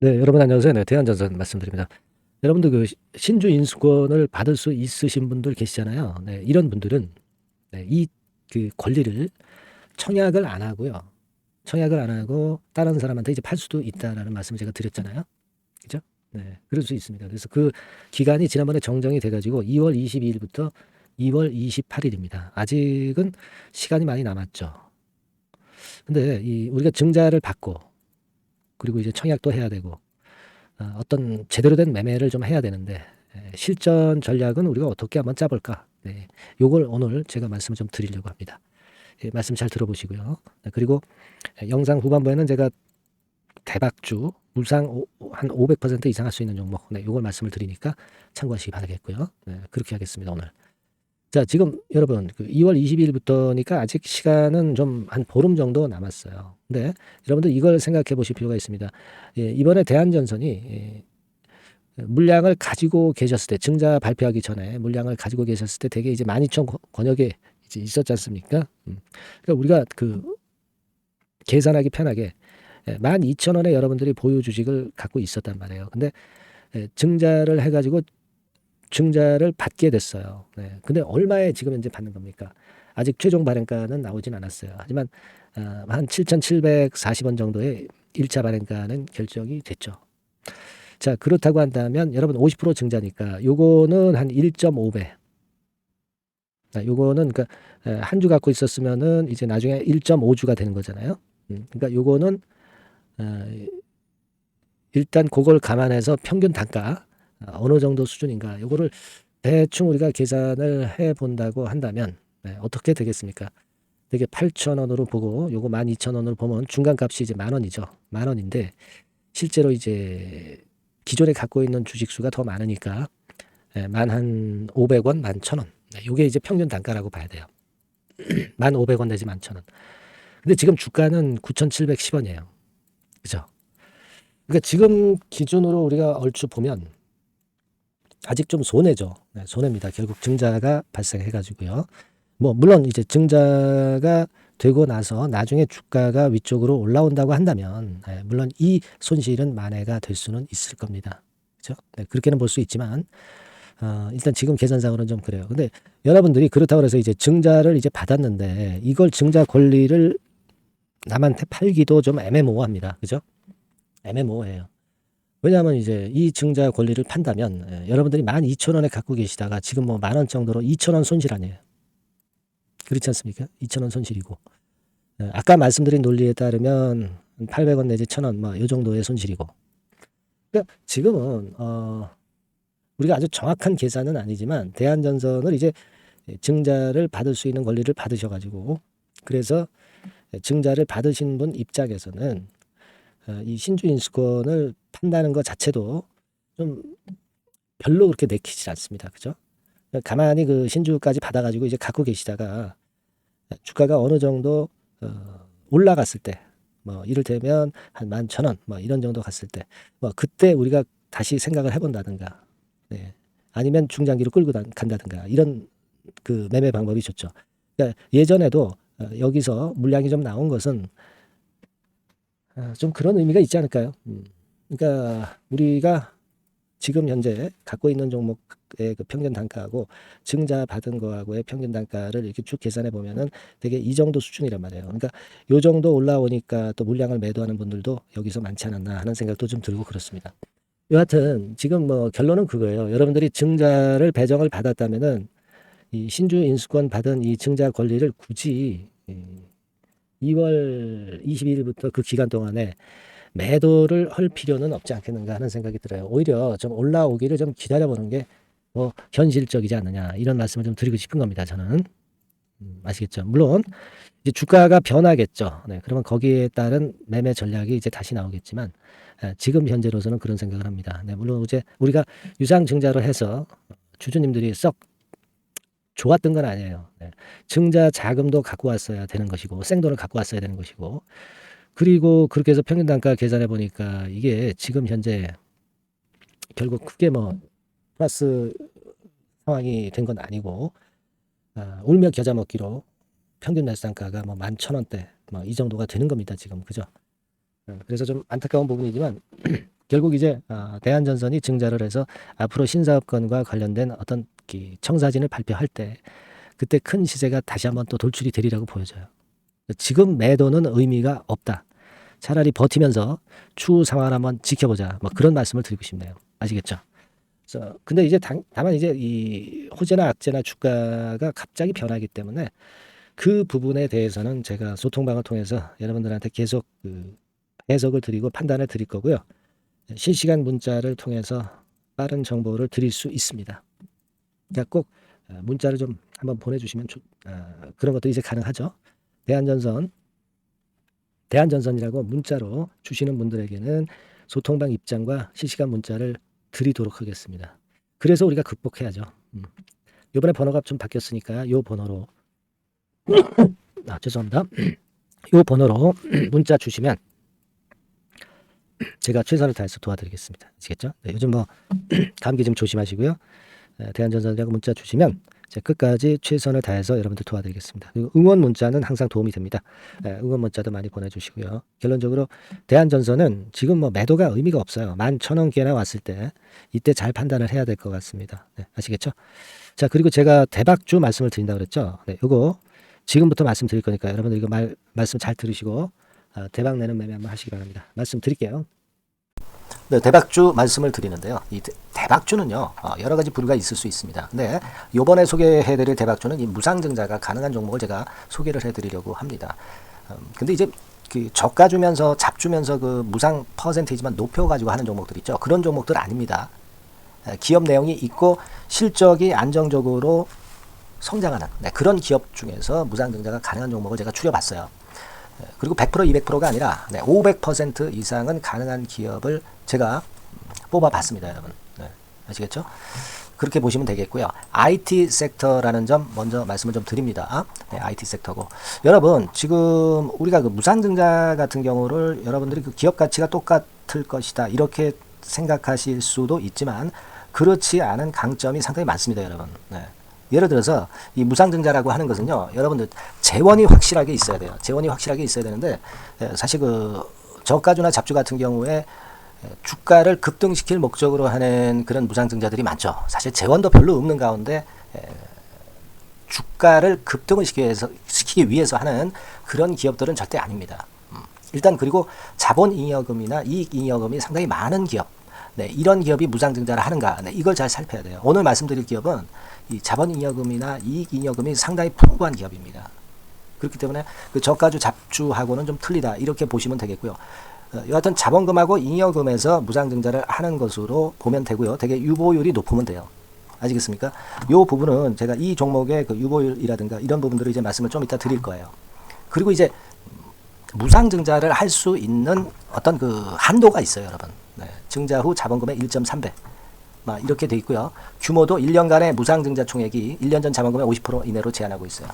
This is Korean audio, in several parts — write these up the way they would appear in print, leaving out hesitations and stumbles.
네, 여러분 안녕하세요. 네, 대한전선 말씀드립니다. 여러분들 그 신주 인수권을 받을 수 있으신 분들 계시잖아요. 네, 이런 분들은 네, 이 그 권리를 청약을 안 하고요. 청약을 안 하고 다른 사람한테 이제 팔 수도 있다라는 말씀을 제가 드렸잖아요. 그죠? 네, 그럴 수 있습니다. 그래서 그 기간이 지난번에 정정이 돼가지고 2월 22일부터 2월 28일입니다. 아직은 시간이 많이 남았죠. 근데 이 우리가 증자를 받고 그리고 이제 청약도 해야 되고 어떤 제대로 된 매매를 좀 해야 되는데 실전 전략은 우리가 어떻게 한번 짜볼까? 네, 요걸 오늘 제가 말씀을 좀 드리려고 합니다. 예, 말씀 잘 들어보시고요. 네, 그리고 영상 후반부에는 제가 대박주 물상 한 500% 이상 할 수 있는 종목, 네, 요걸 말씀을 드리니까 참고하시기 바라겠고요. 네, 그렇게 하겠습니다 오늘. 자, 지금 여러분 그 2월 20일부터니까 아직 시간은 좀 한 보름 정도 남았어요. 근데 여러분들 이걸 생각해 보실 필요가 있습니다. 예, 이번에 대한전선이 물량을 가지고 계셨을 때 증자 발표하기 전에 물량을 가지고 계셨을 때 되게 이제 12,000 권역에 이제 있었지 않습니까? 그러니까 우리가 그 계산하기 편하게 12,000원에 여러분들이 보유 주식을 갖고 있었단 말이에요. 근데 증자를 해가지고 증자를 받게 됐어요. 네. 근데 얼마에 지금 현재 받는 겁니까? 아직 최종 발행가는 나오진 않았어요. 하지만 한 7,740원 정도의 1차 발행가는 결정이 됐죠. 자, 그렇다고 한다면 여러분 50% 증자니까 요거는 한 1.5배. 요거는 그러니까 한 주 갖고 있었으면은 이제 나중에 1.5주가 되는 거잖아요. 그러니까 요거는 일단 그걸 감안해서 평균 단가 어느 정도 수준인가 요거를 대충 우리가 계산을 해 본다고 한다면 어떻게 되겠습니까? 되게 8,000원으로 보고 요거 12,000원으로 보면 중간 값이 이제 10,000원이죠. 10,000원인데 실제로 이제 기존에 갖고 있는 주식 수가 더 많으니까 만 한 500원, 11,000원. 요게 이제 평균 단가라고 봐야 돼요. 1,500원 내지 11,000원. 근데 지금 주가는 9,710원이에요. 그죠? 그러니까 지금 기준으로 우리가 얼추 보면 아직 좀 손해죠. 네, 손해입니다. 결국 증자가 발생해가지고요. 뭐 물론 이제 증자가 되고 나서 나중에 주가가 위쪽으로 올라온다고 한다면 물론 이 손실은 만회가 될 수는 있을 겁니다. 그렇죠? 네, 그렇게는 볼 수 있지만 일단 지금 계산상으로는 좀 그래요. 근데 여러분들이 그렇다고 해서 이제 증자를 이제 받았는데 이걸 증자 권리를 남한테 팔기도 좀 애매모호합니다. 그죠? 애매모호해요. 왜냐하면 이제 이 증자 권리를 판다면 여러분들이 12,000원에 갖고 계시다가 지금 뭐 10,000원 정도로 2,000원 손실 아니에요. 그렇지 않습니까? 2,000원 손실이고. 아까 말씀드린 논리에 따르면 800원 내지 1,000원 뭐 이 정도의 손실이고. 그러니까 지금은 우리가 아주 정확한 계산은 아니지만 대한전선을 이제 증자를 받을 수 있는 권리를 받으셔가지고 그래서 증자를 받으신 분 입장에서는 이 신주 인수권을 판다는 것 자체도 좀 별로 그렇게 내키지 않습니다. 그죠? 가만히 그 신주까지 받아가지고 이제 갖고 계시다가 주가가 어느 정도 올라갔을 때, 뭐 이를테면 한 11,000원, 뭐 이런 정도 갔을 때, 뭐 그때 우리가 다시 생각을 해본다든가, 네. 아니면 중장기로 끌고 간다든가 이런 그 매매 방법이 좋죠. 그러니까 예전에도 여기서 물량이 좀 나온 것은 좀 그런 의미가 있지 않을까요? 그러니까 우리가 지금 현재 갖고 있는 종목의 그 평균 단가하고 증자 받은 거하고의 평균 단가를 이렇게 쭉 계산해 보면은 되게 이 정도 수준이란 말이에요. 그러니까 요 정도 올라오니까 또 물량을 매도하는 분들도 여기서 많지 않았나 하는 생각도 좀 들고 그렇습니다. 여하튼 지금 뭐 결론은 그거예요. 여러분들이 증자를 배정을 받았다면은 이 신주 인수권 받은 이 증자 권리를 굳이 2월 22일부터 그 기간 동안에 매도를 할 필요는 없지 않겠는가 하는 생각이 들어요. 오히려 좀 올라오기를 좀 기다려보는 게 뭐 현실적이지 않느냐 이런 말씀을 좀 드리고 싶은 겁니다. 저는 아시겠죠? 물론 이제 주가가 변하겠죠. 네, 그러면 거기에 따른 매매 전략이 이제 다시 나오겠지만 지금 현재로서는 그런 생각을 합니다. 네, 물론 이제 우리가 유상 증자를 해서 주주님들이 썩 좋았던 건 아니에요. 네. 증자 자금도 갖고 왔어야 되는 것이고 생돈을 갖고 왔어야 되는 것이고 그리고 그렇게 해서 평균 단가 계산해 보니까 이게 지금 현재 결국 크게 뭐 플러스 상황이 된 건 아니고 울며 겨자 먹기로 평균 매수단가가 뭐 11,000원대 뭐 이 정도가 되는 겁니다 지금 그죠? 그래서 좀 안타까운 부분이지만 결국 이제 대한전선이 증자를 해서 앞으로 신사업권과 관련된 어떤 청사진을 발표할 때 그때 큰 시세가 다시 한번 또 돌출이 되리라고 보여져요. 지금 매도는 의미가 없다. 차라리 버티면서 추후 상황을 한번 지켜보자. 뭐 그런 말씀을 드리고 싶네요. 아시겠죠? 그래서 근데 이제 다만 이제 이 호재나 악재나 주가가 갑자기 변하기 때문에 그 부분에 대해서는 제가 소통방을 통해서 여러분들한테 계속 해석을 드리고 판단을 드릴 거고요. 실시간 문자를 통해서 빠른 정보를 드릴 수 있습니다. 그러니까 꼭 문자를 좀 한번 보내주시면 그런 것도 이제 가능하죠. 대한전선이라고 문자로 주시는 분들에게는 소통방 입장과 실시간 문자를 드리도록 하겠습니다. 그래서 우리가 극복해야죠. 이번에 번호가 좀 바뀌었으니까 이 번호로 죄송합니다. 이 번호로 문자 주시면 제가 최선을 다해서 도와드리겠습니다. 아시겠죠? 네, 요즘 뭐 감기 좀 조심하시고요. 대한전선이라고 문자 주시면 제가 끝까지 최선을 다해서 여러분들 도와드리겠습니다. 그리고 응원 문자는 항상 도움이 됩니다. 응원 문자도 많이 보내주시고요. 결론적으로 대한전선은 지금 뭐 매도가 의미가 없어요. 11,000원께나 왔을 때 이때 잘 판단을 해야 될 것 같습니다. 네, 아시겠죠? 자, 그리고 제가 대박주 말씀을 드린다고 그랬죠. 네, 요거 지금부터 말씀드릴 거니까 여러분들 이거 말씀 잘 들으시고 대박 내는 매매 한번 하시기 바랍니다. 말씀 드릴게요. 네, 대박주 말씀을 드리는데요. 이 대박주는요, 여러 가지 부류가 있을 수 있습니다. 근데 요번에 소개해드릴 대박주는 이 무상증자가 가능한 종목을 제가 소개를 해드리려고 합니다. 근데 이제 그 저가 주면서 잡 주면서 그 무상 퍼센테이지만 높여가지고 하는 종목들 있죠. 그런 종목들 아닙니다. 기업 내용이 있고 실적이 안정적으로 성장하는 그런 기업 중에서 무상증자가 가능한 종목을 제가 추려봤어요. 그리고 100% 200%가 아니라 500% 이상은 가능한 기업을 제가 뽑아봤습니다, 여러분. 네, 아시겠죠? 그렇게 보시면 되겠고요. IT 섹터라는 점 먼저 말씀을 좀 드립니다. 네, IT 섹터고 여러분 지금 우리가 그 무상증자 같은 경우를 여러분들이 그 기업 가치가 똑같을 것이다 이렇게 생각하실 수도 있지만 그렇지 않은 강점이 상당히 많습니다, 여러분. 네. 예를 들어서 이 무상증자라고 하는 것은요, 여러분들 재원이 확실하게 있어야 돼요. 재원이 확실하게 있어야 되는데 사실 그 저가주나 잡주 같은 경우에 주가를 급등시킬 목적으로 하는 그런 무상증자들이 많죠. 사실 재원도 별로 없는 가운데 주가를 급등을 시키기 위해서 하는 그런 기업들은 절대 아닙니다. 일단 그리고 자본잉여금이나 이익잉여금이 상당히 많은 기업, 이런 기업이 무상증자를 하는가, 이걸 잘 살펴야 돼요. 오늘 말씀드릴 기업은 이 자본잉여금이나 이익잉여금이 상당히 풍부한 기업입니다. 그렇기 때문에 그 저가주 잡주하고는 좀 틀리다 이렇게 보시면 되겠고요. 여하튼 자본금하고 잉여금에서 무상증자를 하는 것으로 보면 되고요. 되게 유보율이 높으면 돼요. 아시겠습니까? 이 부분은 제가 이 종목의 그 유보율이라든가 이런 부분들을 이제 말씀을 좀 이따 드릴 거예요. 그리고 이제 무상증자를 할 수 있는 어떤 그 한도가 있어요, 여러분. 증자 후 자본금의 1.3배. 이렇게 돼 있고요. 규모도 1년간의 무상증자 총액이 1년 전 자본금의 50% 이내로 제한하고 있어요.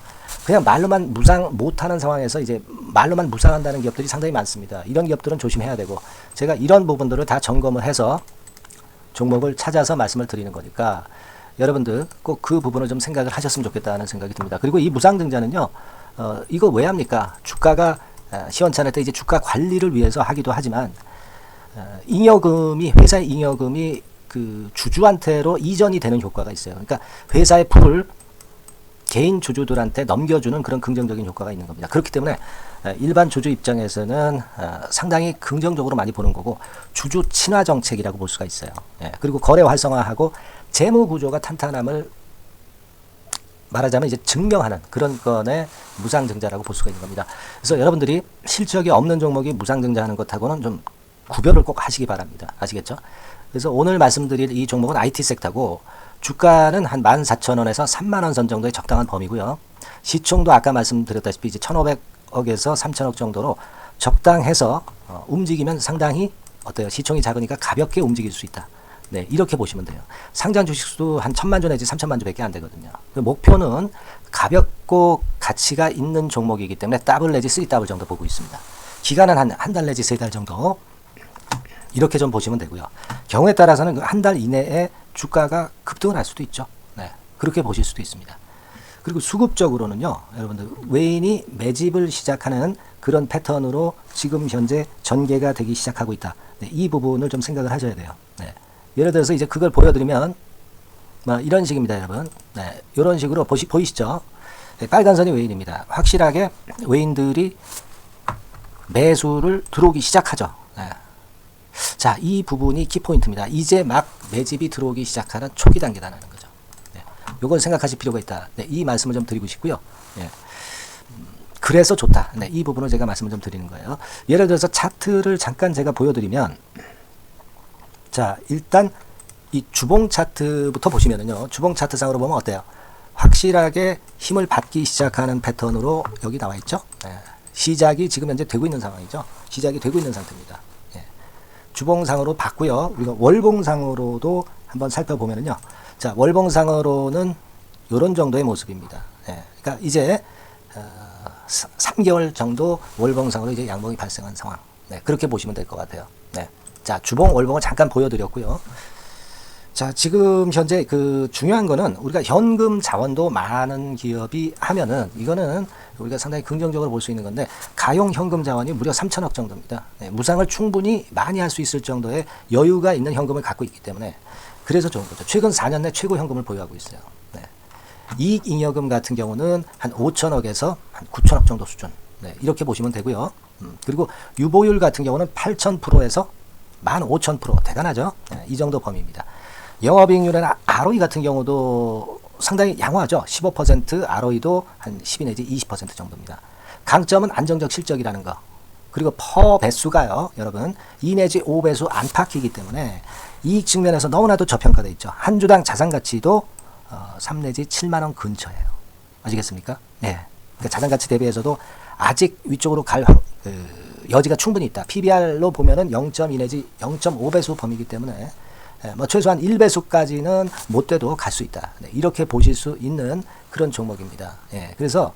그냥 말로만 무상 못하는 상황에서 이제 말로만 무상한다는 기업들이 상당히 많습니다. 이런 기업들은 조심해야 되고 제가 이런 부분들을 다 점검을 해서 종목을 찾아서 말씀을 드리는 거니까 여러분들 꼭 그 부분을 좀 생각을 하셨으면 좋겠다는 생각이 듭니다. 그리고 이 무상증자는요, 이거 왜 합니까? 주가가 시원찮을 때 이제 주가 관리를 위해서 하기도 하지만 잉여금이 회사의 잉여금이 그 주주한테로 이전이 되는 효과가 있어요. 그러니까 회사의 풀을 개인 주주들한테 넘겨주는 그런 긍정적인 효과가 있는 겁니다. 그렇기 때문에 일반 주주 입장에서는 상당히 긍정적으로 많이 보는 거고 주주 친화 정책이라고 볼 수가 있어요. 그리고 거래 활성화하고 재무 구조가 탄탄함을 말하자면 이제 증명하는 그런 건의 무상증자라고 볼 수가 있는 겁니다. 그래서 여러분들이 실적이 없는 종목이 무상증자하는 것하고는 좀 구별을 꼭 하시기 바랍니다. 아시겠죠? 그래서 오늘 말씀드릴 이 종목은 IT 섹터고 주가는 한 14,000원에서 30,000원 선 정도의 적당한 범위고요. 시총도 아까 말씀드렸다시피 이제 1,500억에서 3,000억 정도로 적당해서 움직이면 상당히 어때요? 시총이 작으니까 가볍게 움직일 수 있다. 이렇게 보시면 돼요. 상장 주식수도 한 1,000만 주 내지 3,000만 주밖에 안 되거든요. 목표는 가볍고 가치가 있는 종목이기 때문에 더블 내지 3더블 정도 보고 있습니다. 기간은 한 달 내지 3달 정도 이렇게 좀 보시면 되고요. 경우에 따라서는 한 달 이내에 주가가 급등을 할 수도 있죠. 그렇게 보실 수도 있습니다. 그리고 수급적으로는요, 여러분들 외인이 매집을 시작하는 그런 패턴으로 지금 현재 전개가 되기 시작하고 있다. 네, 이 부분을 좀 생각을 하셔야 돼요. 네. 예를 들어서 이제 그걸 보여드리면 뭐 이런 식입니다, 여러분. 네, 이런 식으로 보이시죠? 네, 빨간 선이 외인입니다. 확실하게 외인들이 매수를 들어오기 시작하죠. 네. 자, 이 부분이 키포인트입니다. 이제 막 매집이 들어오기 시작하는 초기 단계다라는 거죠. 네. 요걸 생각하실 필요가 있다. 네, 이 말씀을 좀 드리고 싶고요. 네. 그래서 좋다. 네, 이 부분을 제가 말씀을 좀 드리는 거예요. 예를 들어서 차트를 잠깐 제가 보여드리면, 자, 일단 이 주봉 차트부터 보시면은요, 주봉 차트상으로 보면 어때요? 확실하게 힘을 받기 시작하는 패턴으로 여기 나와 있죠. 네. 시작이 지금 현재 되고 있는 상황이죠. 시작이 되고 있는 상태입니다. 예. 주봉상으로 봤고요. 우리가 월봉상으로도 한번 살펴보면요. 자, 월봉상으로는 이런 정도의 모습입니다. 예. 그러니까 이제 3개월 정도 월봉상으로 이제 양봉이 발생한 상황. 네, 그렇게 보시면 될 것 같아요. 네. 자, 주봉, 월봉을 잠깐 보여드렸고요. 자, 지금 현재 그 중요한 거는 우리가 현금 자원도 많은 기업이 하면은 이거는 우리가 상당히 긍정적으로 볼 수 있는 건데, 가용 현금 자원이 무려 3천억 정도입니다. 네, 무상을 충분히 많이 할 수 있을 정도의 여유가 있는 현금을 갖고 있기 때문에 그래서 좋은 거죠. 최근 4년 내 최고 현금을 보유하고 있어요. 네. 이익잉여금 같은 경우는 한 5천억에서 한 9천억 정도 수준. 네, 이렇게 보시면 되고요. 그리고 유보율 같은 경우는 8,000%에서 15,000%. 대단하죠? 네, 이 정도 범위입니다. 영업이익률이나 ROE 같은 경우도 상당히 양호하죠. 15%, ROE도 한 12 내지 20% 정도입니다. 강점은 안정적 실적이라는 거. 그리고 퍼 배수가요, 여러분 2 내지 5배수 안팎이기 때문에 이익 측면에서 너무나도 저평가되어 있죠. 한 주당 자산 가치도 3 내지 7만 원 근처예요. 아시겠습니까? 네. 그러니까 자산 가치 대비해서도 아직 위쪽으로 갈 여지가 충분히 있다. PBR로 보면은 0.2 내지 0.5배수 범위이기 때문에 뭐 최소한 1배수까지는 못 돼도 갈 수 있다. 네, 이렇게 보실 수 있는 그런 종목입니다. 예, 그래서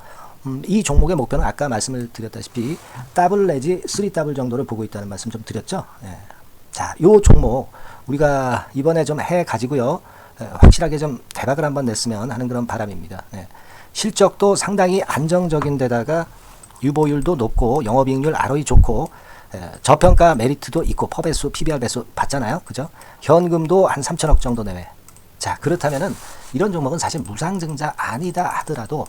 이 종목의 목표는 아까 말씀을 드렸다시피 더블 내지 3더블 정도를 보고 있다는 말씀 좀 드렸죠. 예. 자, 요 종목 우리가 이번에 좀 해 가지고요. 확실하게 좀 대박을 한번 냈으면 하는 그런 바람입니다. 예. 실적도 상당히 안정적인 데다가 유보율도 높고 영업이익률 ROE 좋고 저평가 메리트도 있고 퍼배수, PBR 배수 봤잖아요. 그죠? 현금도 한 3천억 정도 내외. 자, 그렇다면은 이런 종목은 사실 무상증자 아니다 하더라도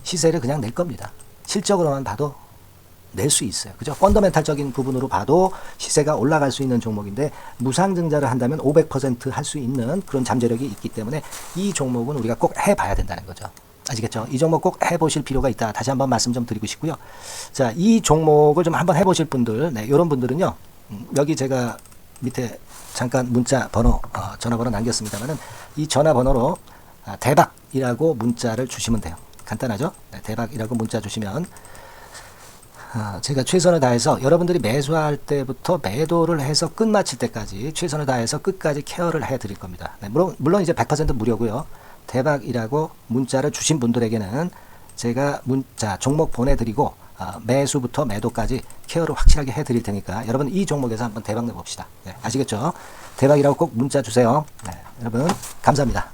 시세를 그냥 낼 겁니다. 실적으로만 봐도 낼 수 있어요. 그죠? 펀더멘탈적인 부분으로 봐도 시세가 올라갈 수 있는 종목인데 무상증자를 한다면 500% 할 수 있는 그런 잠재력이 있기 때문에 이 종목은 우리가 꼭 해봐야 된다는 거죠. 아시겠죠? 이 종목 꼭 해보실 필요가 있다. 다시 한번 말씀 좀 드리고 싶고요. 자, 이 종목을 좀 한번 해보실 분들, 네, 이런 분들은요, 여기 제가 밑에 잠깐 문자 번호, 전화번호 남겼습니다만은 이 전화번호로 대박이라고 문자를 주시면 돼요. 간단하죠? 네, 대박이라고 문자 주시면 제가 최선을 다해서 여러분들이 매수할 때부터 매도를 해서 끝마칠 때까지 최선을 다해서 끝까지 케어를 해드릴 겁니다. 네, 물론 이제 100% 무료고요. 대박이라고 문자를 주신 분들에게는 제가 문자 종목 보내드리고 매수부터 매도까지 케어를 확실하게 해드릴 테니까 여러분 이 종목에서 한번 대박 내봅시다. 네, 아시겠죠? 대박이라고 꼭 문자 주세요. 네, 여러분 감사합니다.